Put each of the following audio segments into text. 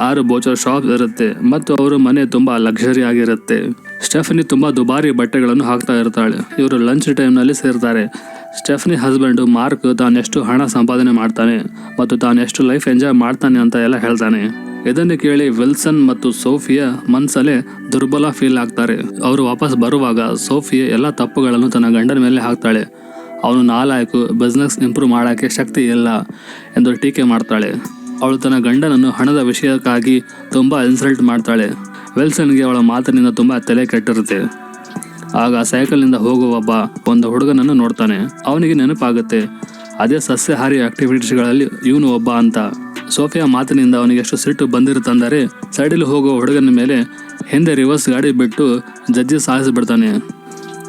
6 ಬೋಚರ್ shop ಇರುತ್ತೆ ಮತ್ತು ಅವರ ಮನೆ ತುಂಬಾ ಲಕ್ಸುರಿ ಆಗಿರುತ್ತೆ. ಸ್ಟೆಫನಿ ತುಂಬಾ ದುಬಾರಿ ಬಟ್ಟೆಗಳನ್ನು ಹಾಕ್ತಾ ಇರ್ತಾಳೆ. ಇವರು ಲಂಚ್ ಟೈಮ್ ನಲ್ಲಿ ಸೇರ್ತಾರೆ. ಸ್ಟೆಫನಿ ಹಸ್ಬೆಂಡ್ ಮಾರ್ಕ್ ತಾನೆಷ್ಟು ಹಣ ಸಂಪಾದನೆ ಮಾಡ್ತಾನೆ ಮತ್ತು ತಾನೆಷ್ಟು ಲೈಫ್ ಎಂಜಾಯ್ ಮಾಡ್ತಾನೆ ಅಂತ ಎಲ್ಲ ಹೇಳ್ತಾನೆ. ಇದನ್ನು ಕೇಳಿ ವಿಲ್ಸನ್ ಮತ್ತು ಸೋಫಿಯಾ ಮನ್ಸಲ್ಲೇ ದುರ್ಬಲ ಫೀಲ್ ಆಗ್ತಾರೆ. ಅವರು ವಾಪಸ್ ಬರುವಾಗ ಸೋಫಿಯಾ ಎಲ್ಲ ತಪ್ಪುಗಳನ್ನು ತನ್ನ ಗಂಡನ ಮೇಲೆ ಹಾಕ್ತಾಳೆ. ಅವನು ನಾಲಾಯಕು, ಬಿಸ್ನೆಸ್ ಇಂಪ್ರೂವ್ ಮಾಡೋಕ್ಕೆ ಶಕ್ತಿ ಇಲ್ಲ ಎಂದು ಟೀಕೆ ಮಾಡ್ತಾಳೆ. ಅವಳು ತನ್ನ ಗಂಡನನ್ನು ಹಣದ ವಿಷಯಕ್ಕಾಗಿ ತುಂಬ ಇನ್ಸಲ್ಟ್ ಮಾಡ್ತಾಳೆ. ವಿಲ್ಸನ್ಗೆ ಅವಳ ಮಾತಿನಿಂದ ತುಂಬ ತಲೆ ಕೆಟ್ಟಿರುತ್ತೆ. ಆಗ ಸೈಕಲ್ನಿಂದ ಹೋಗುವ ಒಂದು ಹುಡುಗನನ್ನು ನೋಡ್ತಾನೆ. ಅವನಿಗೆ ನೆನಪಾಗುತ್ತೆ, ಅದೇ ಸಸ್ಯಾಹಾರಿ ಆಕ್ಟಿವಿಟೀಸ್ಗಳಲ್ಲಿ ಇವನು ಒಬ್ಬ ಅಂತ. ಸೋಫಿಯಾ ಮಾತಿನಿಂದ ಅವನಿಗೆ ಎಷ್ಟು ಸಿಟ್ಟು ಬಂದಿರುತ್ತಂದರೆ ಸೈಡಲ್ಲಿ ಹೋಗುವ ಹುಡುಗನ ಮೇಲೆ ಹಿಂದೆ ರಿವರ್ಸ್ ಗಾಡಿ ಬಿಟ್ಟು ಜಜ್ಜಿ ಸಾಯಿಸಿಬಿಡ್ತಾನೆ.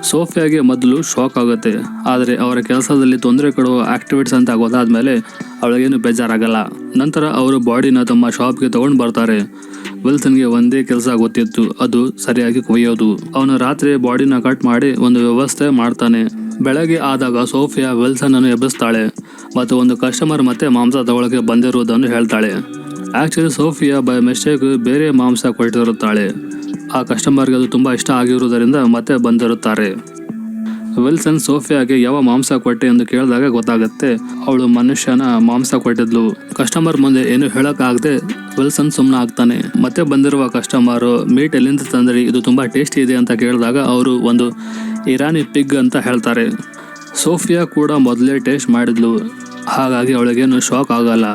ಸೋಫಿಯಾಗೆ ಮೊದಲು ಶಾಕ್ ಆಗುತ್ತೆ, ಆದರೆ ಅವರ ಕೆಲಸದಲ್ಲಿ ತೊಂದರೆ ಕೊಡುವ ಆಕ್ಟಿವಿಟೀಸ್ ಅಂತ ಗೊತ್ತಾದ್ಮೇಲೆ ಅವಳಿಗೇನು ಬೇಜಾರಾಗಲ್ಲ. ನಂತರ ಅವರು ಬಾಡಿನ ತಮ್ಮ ಶಾಪ್ಗೆ ತಗೊಂಡು ಬರ್ತಾರೆ. ವಿಲ್ಸನ್ಗೆ ಒಂದೇ ಕೆಲಸ ಗೊತ್ತಿತ್ತು, ಅದು ಸರಿಯಾಗಿ ಕೊಯ್ಯೋದು. ಅವನು ರಾತ್ರಿ ಬಾಡಿನ ಕಟ್ ಮಾಡಿ ಒಂದು ವ್ಯವಸ್ಥೆ ಮಾಡ್ತಾನೆ. ಬೆಳಗ್ಗೆ ಆದಾಗ ಸೋಫಿಯಾ ವಿಲ್ಸನ್ ಅನ್ನು ಎಬ್ಬಿಸ್ತಾಳೆ ಮತ್ತು ಒಂದು ಕಸ್ಟಮರ್ ಮತ್ತೆ ಮಾಂಸ ತಗೊಳ್ಳೋಕೆ ಬಂದಿರುವುದನ್ನು ಹೇಳ್ತಾಳೆ. ಆಕ್ಚುಲಿ ಸೋಫಿಯಾ ಬೈ ಮಿಸ್ಟೇಕ್ ಬೇರೆ ಮಾಂಸ ಕೊಟ್ಟಿರುತ್ತಾಳೆ. ಆ ಕಸ್ಟಮರ್ಗೆ ಅದು ತುಂಬ ಇಷ್ಟ ಆಗಿರುವುದರಿಂದ ಮತ್ತೆ ಬಂದಿರುತ್ತಾರೆ. ವಿಲ್ಸನ್ ಸೋಫಿಯಾಗೆ ಯಾವ ಮಾಂಸ ಕೊಟ್ಟೆ ಎಂದು ಕೇಳಿದಾಗ ಗೊತ್ತಾಗುತ್ತೆ, ಅವಳು ಮನುಷ್ಯನ ಮಾಂಸ ಕೊಟ್ಟಿದ್ಲು. ಕಸ್ಟಮರ್ ಮುಂದೆ ಏನು ಹೇಳೋಕ್ಕಾಗದೆ ವಿಲ್ಸನ್ ಸುಮ್ಮನೆ ಆಗ್ತಾನೆ. ಮತ್ತೆ ಬಂದಿರುವ ಕಸ್ಟಮರು ಮೀಟ್ ಎಲ್ಲಿಂದ ತಂದ್ರಿ, ಇದು ತುಂಬ ಟೇಸ್ಟಿ ಇದೆ ಅಂತ ಕೇಳಿದಾಗ ಅವರು ಒಂದು ಇರಾನಿ ಪಿಗ್ ಅಂತ ಹೇಳ್ತಾರೆ. ಸೋಫಿಯಾ ಕೂಡ ಮೊದಲೇ ಟೇಸ್ಟ್ ಮಾಡಿದ್ಲು, ಹಾಗಾಗಿ ಅವಳಿಗೇನು ಶಾಕ್ ಆಗಲ್ಲ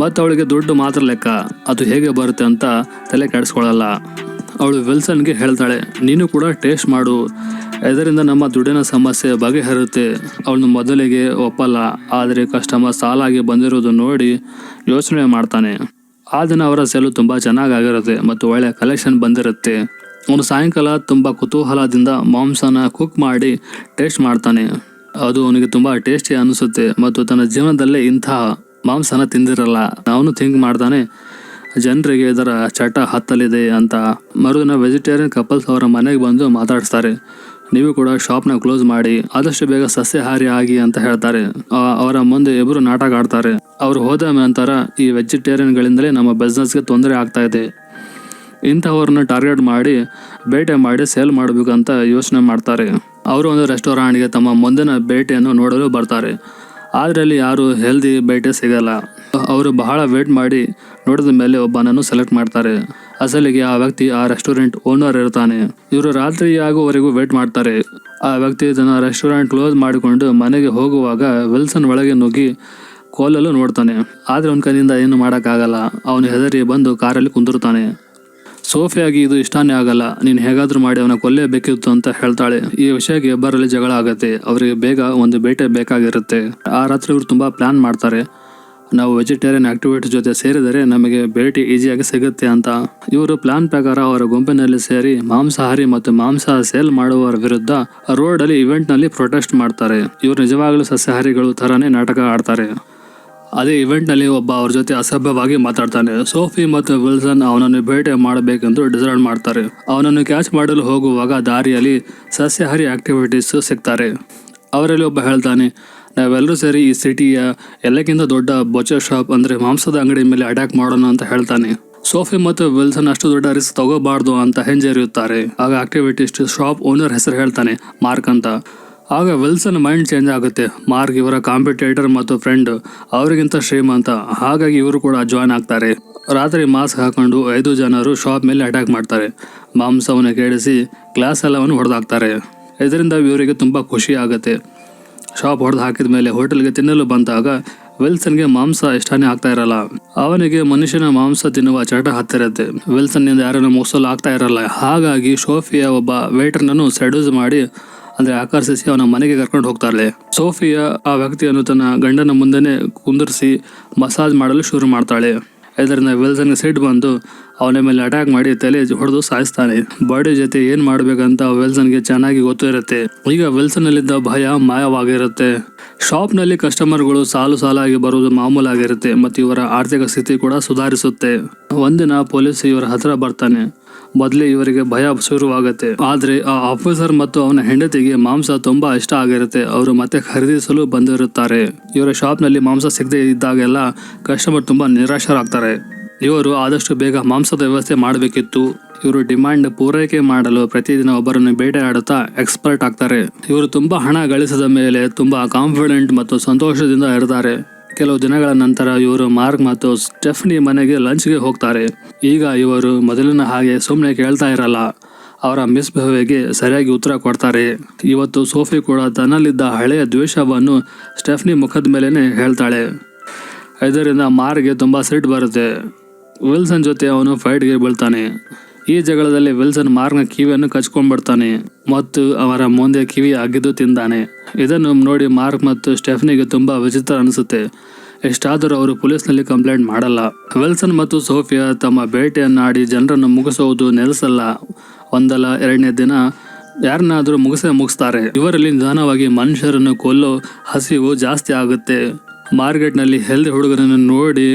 ಮತ್ತು ಅವಳಿಗೆ ದುಡ್ಡು ಮಾತ್ರ ಲೆಕ್ಕ, ಅದು ಹೇಗೆ ಬರುತ್ತೆ ಅಂತ ತಲೆ ಕೆಡಿಸ್ಕೊಳ್ಳಲ್ಲ. ಅವಳು ವಿಲ್ಸನ್ಗೆ ಹೇಳ್ತಾಳೆ, ನೀನು ಕೂಡ ಟೇಸ್ಟ್ ಮಾಡು, ಇದರಿಂದ ನಮ್ಮ ದುಡ್ಡಿನ ಸಮಸ್ಯೆ ಬಗೆಹರುತ್ತೆ. ಅವಳು ಮೊದಲಿಗೆ ಒಪ್ಪಲ್ಲ, ಆದರೆ ಕಸ್ಟಮರ್ ಸಾಲಾಗಿ ಬಂದಿರೋದು ನೋಡಿ ಯೋಚನೆ ಮಾಡ್ತಾನೆ. ಆ ದಿನ ಅವರ ಸೇಲು ತುಂಬ ಚೆನ್ನಾಗಿರುತ್ತೆ ಮತ್ತು ಒಳ್ಳೆ ಕಲೆಕ್ಷನ್ ಬಂದಿರುತ್ತೆ. ಅವನು ಸಾಯಂಕಾಲ ತುಂಬ ಕುತೂಹಲದಿಂದ ಮಾಂಸನ ಕುಕ್ ಮಾಡಿ ಟೇಸ್ಟ್ ಮಾಡ್ತಾನೆ. ಅದು ಅವನಿಗೆ ತುಂಬ ಟೇಸ್ಟಿ ಅನಿಸುತ್ತೆ ಮತ್ತು ತನ್ನ ಜೀವನದಲ್ಲೇ ಇಂತಹ ಮಾಂಸನ ತಿಂದಿರಲ್ಲ. ಅವನು ಥಿಂಕ್ ಮಾಡ್ತಾನೆ, ಜನರಿಗೆ ಇದರ ಚಟ ಹತ್ತಲಿದೆ ಅಂತ. ಮರುದಿನ ವೆಜಿಟೇರಿಯನ್ ಕಪಲ್ಸ್ ಅವರ ಮನೆಗೆ ಬಂದು ಮಾತಾಡಿಸ್ತಾರೆ. ನೀವು ಕೂಡ ಶಾಪ್ನ ಕ್ಲೋಸ್ ಮಾಡಿ ಆದಷ್ಟು ಬೇಗ ಸಸ್ಯಾಹಾರಿ ಆಗಿ ಅಂತ ಹೇಳ್ತಾರೆ. ಅವರ ಮುಂದೆ ಇಬ್ಬರು ನಾಟಕ ಆಡ್ತಾರೆ. ಅವರು ಹೋದ ನಂತರ ಈ ವೆಜಿಟೇರಿಯನ್ಗಳಿಂದಲೇ ನಮ್ಮ ಬಿಸ್ನೆಸ್ಗೆ ತೊಂದರೆ ಆಗ್ತಾ ಇದೆ, ಇಂಥವ್ರನ್ನ ಟಾರ್ಗೆಟ್ ಮಾಡಿ ಬೇಟೆ ಮಾಡಿ ಸೇಲ್ ಮಾಡಬೇಕಂತ ಯೋಚನೆ ಮಾಡ್ತಾರೆ. ಅವರು ಒಂದು ರೆಸ್ಟೋರೆಂಟ್ಗೆ ತಮ್ಮ ಮುಂದಿನ ಬೇಟೆಯನ್ನು ನೋಡಲು ಬರ್ತಾರೆ. ಆದರೆ ಅಲ್ಲಿ ಯಾರು ಹೆಲ್ದಿ ಬೇಟೆ ಸಿಗಲ್ಲ. ಅವರು ಬಹಳ ವೇಟ್ ಮಾಡಿ ನೋಡಿದ ಮೇಲೆ ಒಬ್ಬನನ್ನು ಸೆಲೆಕ್ಟ್ ಮಾಡ್ತಾರೆ. ಅಸಲಿಗೆ ಆ ವ್ಯಕ್ತಿ ಆ ರೆಸ್ಟೋರೆಂಟ್ ಓನರ್ ಇರ್ತಾನೆ. ಇವರು ರಾತ್ರಿ ಆಗುವವರೆಗೂ ವೇಟ್ ಮಾಡ್ತಾರೆ. ಆ ವ್ಯಕ್ತಿ ತನ್ನ ರೆಸ್ಟೋರೆಂಟ್ ಕ್ಲೋಸ್ ಮಾಡಿಕೊಂಡು ಮನೆಗೆ ಹೋಗುವಾಗ ವಿಲ್ಸನ್ ಒಳಗೆ ನುಗ್ಗಿ ಕೊಲ್ಲಲು ನೋಡ್ತಾನೆ. ಆದರೆ ಅವನ ಕೈಯಿಂದ ಏನು ಮಾಡೋಕ್ಕಾಗಲ್ಲ. ಅವನು ಹೆದರಿ ಬಂದು ಕಾರಲ್ಲಿ ಕುಂದಿರ್ತಾನೆ. ಸೋಫಿಯಾಗಿ ಇದು ಇಷ್ಟನೇ ಆಗಲ್ಲ, ನೀನು ಹೇಗಾದ್ರೂ ಮಾಡಿ ಅವನ ಕೊಲ್ಲೇಬೇಕಿತ್ತು ಅಂತ ಹೇಳ್ತಾಳೆ. ಈ ವಿಷಯಕ್ಕೆ ಇಬ್ಬರಲ್ಲಿ ಜಗಳ ಆಗುತ್ತೆ. ಅವರಿಗೆ ಬೇಗ ಒಂದು ಬೇಟೆ ಬೇಕಾಗಿರುತ್ತೆ. ಆ ರಾತ್ರಿ ಇವರು ತುಂಬ ಪ್ಲಾನ್ ಮಾಡ್ತಾರೆ, ನಾವು ವೆಜಿಟೇರಿಯನ್ ಆಕ್ಟಿವಿಟೀಸ್ ಜೊತೆ ಸೇರಿದರೆ ನಮಗೆ ಬೇಟೆ ಈಸಿಯಾಗಿ ಸಿಗುತ್ತೆ ಅಂತ. ಇವರು ಪ್ಲಾನ್ ಪ್ರಕಾರ ಅವರ ಗುಂಪಿನಲ್ಲಿ ಸೇರಿ ಮಾಂಸಾಹಾರಿ ಮತ್ತು ಮಾಂಸ ಸೇಲ್ ಮಾಡುವವರ ವಿರುದ್ಧ ರೋಡಲ್ಲಿ ಇವೆಂಟ್ನಲ್ಲಿ ಪ್ರೊಟೆಸ್ಟ್ ಮಾಡ್ತಾರೆ. ಇವರು ನಿಜವಾಗಲೂ ಸಸ್ಯಾಹಾರಿಗಳು ಥರನೇ ನಾಟಕ ಆಡ್ತಾರೆ. ಅದೇ ಇವೆಂಟ್ನಲ್ಲಿ ಒಬ್ಬ ಅವ್ರ ಜೊತೆ ಅಸಭ್ಯವಾಗಿ ಮಾತಾಡ್ತಾನೆ. ಸೋಫಿ ಮತ್ತು ವಿಲ್ಸನ್ ಅವನನ್ನು ಭೇಟಿ ಮಾಡಬೇಕೆಂದು ಡಿಸೈಡ್ ಮಾಡ್ತಾರೆ. ಅವನನ್ನು ಕ್ಯಾಚ್ ಮಾಡಲು ಹೋಗುವಾಗ ದಾರಿಯಲ್ಲಿ ಸಸ್ಯಾಹಾರಿ ಆಕ್ಟಿವಿಟೀಸ್ ಸಿಗ್ತಾರೆ. ಅವರಲ್ಲಿ ಒಬ್ಬ ಹೇಳ್ತಾನೆ, ನಾವೆಲ್ಲರೂ ಸೇರಿ ಈ ಸಿಟಿಯ ಎಲ್ಲಕ್ಕಿಂತ ದೊಡ್ಡ ಬಚರ್ ಶಾಪ್ ಅಂದರೆ ಮಾಂಸದ ಅಂಗಡಿ ಮೇಲೆ ಅಟ್ಯಾಕ್ ಮಾಡೋಣ ಅಂತ ಹೇಳ್ತಾನೆ. ಸೋಫಿ ಮತ್ತು ವಿಲ್ಸನ್ ಅಷ್ಟು ದೊಡ್ಡ ರಿಸ್ಕ್ ತಗೋಬಾರ್ದು ಅಂತ ಹಿಂಜರಿಯುತ್ತಾರೆ. ಆಗ ಆಕ್ಟಿವಿಟಿಸ್ಟ್ ಶಾಪ್ ಓನರ್ ಹೆಸರು ಹೇಳ್ತಾನೆ, ಮಾರ್ಕ್ ಅಂತ. ಆಗ ವಿಲ್ಸನ್ ಮೈಂಡ್ ಚೇಂಜ್ ಆಗುತ್ತೆ. ಮಾರ್ಕ್ ಇವರ ಕಾಂಪಿಟೇಟರ್ ಮತ್ತು ಫ್ರೆಂಡ್, ಅವರಿಗಿಂತ ಶ್ರೀಮಂತ, ಹಾಗಾಗಿ ಇವರು ಕೂಡ ಜಾಯ್ನ್ ಆಗ್ತಾರೆ. ರಾತ್ರಿ ಮಾಸ್ಕ್ ಹಾಕೊಂಡು 5 ಜನರು ಶಾಪ್ ಮೇಲೆ ಅಟ್ಯಾಕ್ ಮಾಡ್ತಾರೆ. ಮಾಂಸವನ್ನು ಕೆಡಿಸಿ ಗ್ಲಾಸ್ ಎಲ್ಲವನ್ನು ಹೊಡೆದಾಕ್ತಾರೆ. ಇದರಿಂದ ಇವರಿಗೆ ತುಂಬ ಖುಷಿ ಆಗುತ್ತೆ. ಶಾಪ್ ಹೊಡೆದು ಹಾಕಿದ ಮೇಲೆ ಹೋಟೆಲ್ಗೆ ತಿನ್ನಲು ಬಂದಾಗ ವಿಲ್ಸನ್ಗೆ ಮಾಂಸ ಇಷ್ಟನೇ ಆಗ್ತಾ ಇರಲ್ಲ. ಅವನಿಗೆ ಮನುಷ್ಯನ ಮಾಂಸ ತಿನ್ನುವ ಚಟ ಹತ್ತಿರುತ್ತೆ. ವಿಲ್ಸನ್ನಿಂದ ಯಾರನ್ನು ಮುಗಿಸಲು ಆಗ್ತಾ ಇರಲ್ಲ. ಹಾಗಾಗಿ ಸೋಫಿಯಾ ಒಬ್ಬ ವೇಟರ್ನನ್ನು ಸೆಡ್ಯೂಸ್ ಮಾಡಿ ಅಂದರೆ ಆಕರ್ಷಿಸಿ ಅವನ ಮನೆಗೆ ಕರ್ಕೊಂಡು ಹೋಗ್ತಾಳೆ. ಸೋಫಿಯಾ ಆ ವ್ಯಕ್ತಿಯನ್ನು ತನ್ನ ಗಂಡನ ಮುಂದೆನೇ ಕುಂದಿರಿಸಿ ಮಸಾಜ್ ಮಾಡಲು ಶುರು ಮಾಡ್ತಾಳೆ. ಇದರಿಂದ ವಿಲ್ಸನ್ಗೆ ಸಿಟ್ಟು ಬಂದು ಅವನ ಮೇಲೆ ಅಟ್ಯಾಕ್ ಮಾಡಿ ತಲೆ ಹೊಡೆದು ಸಾಯಿಸ್ತಾನೆ. ಬಾಡಿ ಜೊತೆ ಏನು ಮಾಡಬೇಕಂತ ವಿಲ್ಸನ್ಗೆ ಚೆನ್ನಾಗಿ ಗೊತ್ತು ಇರುತ್ತೆ. ಈಗ ವಿಲ್ಸನ್ನಲ್ಲಿದ್ದ ಭಯ ಮಾಯವಾಗಿರುತ್ತೆ. ಶಾಪ್ನಲ್ಲಿ ಕಸ್ಟಮರ್ಗಳು ಸಾಲಾಗಿ ಬರುವುದು ಮಾಮೂಲಾಗಿರುತ್ತೆ ಮತ್ತು ಇವರ ಆರ್ಥಿಕ ಸ್ಥಿತಿ ಕೂಡ ಸುಧಾರಿಸುತ್ತೆ. ಒಂದಿನ ಪೊಲೀಸ್ ಇವರ ಹತ್ರ ಬರ್ತಾನೆ. ಮೊದಲೇ ಇವರಿಗೆ ಭಯ ಶುರುವಾಗುತ್ತೆ. ಆದರೆ ಆ ಆಫೀಸರ್ ಮತ್ತು ಅವನ ಹೆಂಡತಿಗೆ ಮಾಂಸ ತುಂಬಾ ಇಷ್ಟ ಆಗಿರುತ್ತೆ. ಅವರು ಮತ್ತೆ ಖರೀದಿಸಲು ಬಂದಿರುತ್ತಾರೆ. ಇವರ ಶಾಪ್ನಲ್ಲಿ ಮಾಂಸ ಸಿಗದೆ ಇದ್ದಾಗೆಲ್ಲ ಕಸ್ಟಮರ್ ತುಂಬಾ ನಿರಾಶರಾಗ್ತಾರೆ. ಇವರು ಆದಷ್ಟು ಬೇಗ ಮಾಂಸದ ವ್ಯವಸ್ಥೆ ಮಾಡಬೇಕಿತ್ತು. ಇವರು ಡಿಮ್ಯಾಂಡ್ ಪೂರೈಕೆ ಮಾಡಲು ಪ್ರತಿದಿನ ಒಬ್ಬರನ್ನು ಬೇಟೆಯಾಡುತ್ತಾ ಎಕ್ಸ್ಪರ್ಟ್ ಆಗ್ತಾರೆ. ಇವರು ತುಂಬಾ ಹಣ ಗಳಿಸಿದ ಮೇಲೆ ತುಂಬಾ ಕಾನ್ಫಿಡೆಂಟ್ ಮತ್ತು ಸಂತೋಷದಿಂದ ಇರ್ತಾರೆ. ಕೆಲವು ದಿನಗಳ ನಂತರ ಇವರು ಮಾರ್ಕ್ ಮತ್ತು ಸ್ಟೆಫ್ನಿ ಮನೆಗೆ ಲಂಚ್ಗೆ ಹೋಗ್ತಾರೆ. ಈಗ ಇವರು ಮೊದಲಿನ ಹಾಗೆ ಸುಮ್ಮನೆ ಕೇಳ್ತಾ ಇರಲ್ಲ, ಅವರ ಮಿಸ್ಬಿಹೇವ್ಗೆ ಸರಿಯಾಗಿ ಉತ್ತರ ಕೊಡ್ತಾರೆ. ಇವತ್ತು ಸೋಫಿ ಕೂಡ ತನ್ನಲ್ಲಿದ್ದ ಹಳೆಯ ದ್ವೇಷವನ್ನು ಸ್ಟೆಫ್ನಿ ಮುಖದ ಮೇಲೇನೆ ಹೇಳ್ತಾಳೆ. ಇದರಿಂದ ಮಾರ್ಕ್ಗೆ ತುಂಬ ಸಿಟ್ಟು ಬರುತ್ತೆ. ವಿಲ್ಸನ್ ಜೊತೆ ಅವನು ಫೈಟ್ಗೆ ಬೀಳ್ತಾನೆ. ಈ ಜಗಳದಲ್ಲಿ ವಿಲ್ಸನ್ ಮಾರ್ಕ್ನ ಕಿವಿಯನ್ನು ಕಚ್ಕೊಂಡ್ಬಿಡ್ತಾನೆ ಮತ್ತು ಅವರ ಮುಂದೆ ಕಿವಿ ಅಗಿದು ತಿಂದಾನೆ. ಇದನ್ನು ನೋಡಿ ಮಾರ್ಕ್ ಮತ್ತು ಸ್ಟೆಫ್ನಿಗೆ ತುಂಬ ವಿಚಿತ್ರ ಅನಿಸುತ್ತೆ. ಎಷ್ಟಾದರೂ ಅವರು ಪೊಲೀಸ್ನಲ್ಲಿ ಕಂಪ್ಲೇಂಟ್ ಮಾಡಲ್ಲ. ವಿಲ್ಸನ್ ಮತ್ತು ಸೋಫಿಯಾ ತಮ್ಮ ಬೇಟೆಯನ್ನಾಡಿ ಜನರನ್ನು ಮುಗಿಸುವುದು ನಿಲ್ಲಿಸಲ್ಲ. ಒಂದಲ್ಲ ಎರಡನೇ ದಿನ ಯಾರನ್ನಾದರೂ ಮುಗಿಸ್ತಾರೆ. ಇವರಲ್ಲಿ ನಿಧಾನವಾಗಿ ಮನುಷ್ಯರನ್ನು ಕೊಲ್ಲೋ ಹಸಿವು ಜಾಸ್ತಿ ಆಗುತ್ತೆ. ಮಾರ್ಕೆಟ್ನಲ್ಲಿ ಹೆಲ್ದಿ ಹುಡುಗರನ್ನು ನೋಡಿ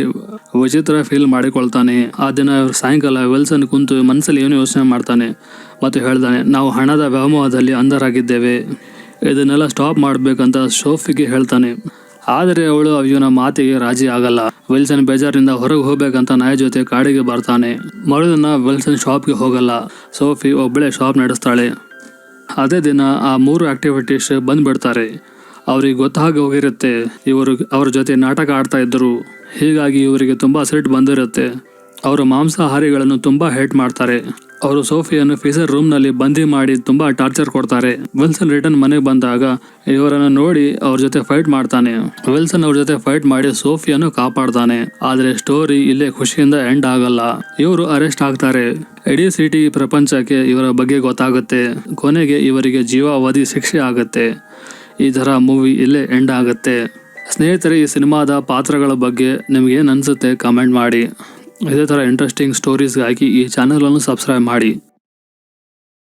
ವಿಚಿತ್ರ ಫೀಲ್ ಮಾಡಿಕೊಳ್ತಾನೆ. ಆ ದಿನ ಸಾಯಂಕಾಲ ವಿಲ್ಸನ್ ಕುಂತು ಮನಸ್ಸಲ್ಲಿ ಏನು ಯೋಚನೆ ಮಾಡ್ತಾನೆ ಮತ್ತು ಹೇಳ್ತಾನೆ, ನಾವು ಹಣದ ವ್ಯಾಮೋಹದಲ್ಲಿ ಅಂಧರಾಗಿದ್ದೇವೆ, ಇದನ್ನೆಲ್ಲ ಸ್ಟಾಪ್ ಮಾಡಬೇಕಂತ ಸೋಫಿಗೆ ಹೇಳ್ತಾನೆ. ಆದರೆ ಅವಳು ಇವನ ಮಾತಿಗೆ ರಾಜಿ ಆಗಲ್ಲ. ವಿಲ್ಸನ್ ಬೇಜಾರಿಂದ ಹೊರಗೆ ಹೋಗ್ಬೇಕಂತ ನಾಯಿ ಜೊತೆ ಕಾಡಿಗೆ ಬರ್ತಾನೆ. ಮರುದಿನ ವಿಲ್ಸನ್ ಶಾಪ್ಗೆ ಹೋಗಲ್ಲ. ಸೋಫಿ ಒಬ್ಬಳೇ ಶಾಪ್ ನಡೆಸ್ತಾಳೆ. ಅದೇ ದಿನ ಆ 3 ಆಕ್ಟಿವಿಟೀಸ್ ಬಂದ್ಬಿಡ್ತಾರೆ. ಅವ್ರಿಗೆ ಗೊತ್ತಾಗಿ ಹೋಗಿರುತ್ತೆ ಇವರು ಅವ್ರ ಜೊತೆ ನಾಟಕ ಆಡ್ತಾ ಇದ್ದರು. ಹೀಗಾಗಿ ಇವರಿಗೆ ತುಂಬ ಸಿಟ್ಟು ಬಂದಿರುತ್ತೆ. ಅವರು ಮಾಂಸಾಹಾರಿಗಳನ್ನು ತುಂಬ ಹೇಟ್ ಮಾಡ್ತಾರೆ. ಅವರು ಸೋಫಿಯನ್ನು ಫೀಸರ್ ರೂಮ್ನಲ್ಲಿ ಬಂದಿ ಮಾಡಿ ತುಂಬ ಟಾರ್ಚರ್ ಕೊಡ್ತಾರೆ. ವಿಲ್ಸನ್ ರಿಟರ್ನ್ ಮನೆಗೆ ಬಂದಾಗ ಇವರನ್ನು ನೋಡಿ ಅವ್ರ ಜೊತೆ ಫೈಟ್ ಮಾಡ್ತಾನೆ. ವಿಲ್ಸನ್ ಅವ್ರ ಜೊತೆ ಫೈಟ್ ಮಾಡಿ ಸೋಫಿಯನ್ನು ಕಾಪಾಡ್ತಾನೆ. ಆದರೆ ಸ್ಟೋರಿ ಇಲ್ಲೇ ಖುಷಿಯಿಂದ ಎಂಡ್ ಆಗಲ್ಲ. ಇವರು ಅರೆಸ್ಟ್ ಆಗ್ತಾರೆ. ಇಡೀ ಸಿಟಿ ಪ್ರಪಂಚಕ್ಕೆ ಇವರ ಬಗ್ಗೆ ಗೊತ್ತಾಗುತ್ತೆ. ಕೊನೆಗೆ ಇವರಿಗೆ ಜೀವಾವಧಿ ಶಿಕ್ಷೆ ಆಗುತ್ತೆ. ಈ ಥರ ಮೂವಿ ಇಲ್ಲೇ ಎಂಡ್ ಆಗುತ್ತೆ. ಸ್ನೇಹಿತರೆ, ಈ ಸಿನಿಮಾದ ಪಾತ್ರಗಳ ಬಗ್ಗೆ ನಿಮ್ಗೇನು ಅನಿಸುತ್ತೆ ಕಮೆಂಟ್ ಮಾಡಿ. ಇದೇ ಥರ ಇಂಟ್ರೆಸ್ಟಿಂಗ್ ಸ್ಟೋರೀಸ್ಗಾಗಿ ಈ ಚಾನಲನ್ನು ಸಬ್ಸ್ಕ್ರೈಬ್ ಮಾಡಿ.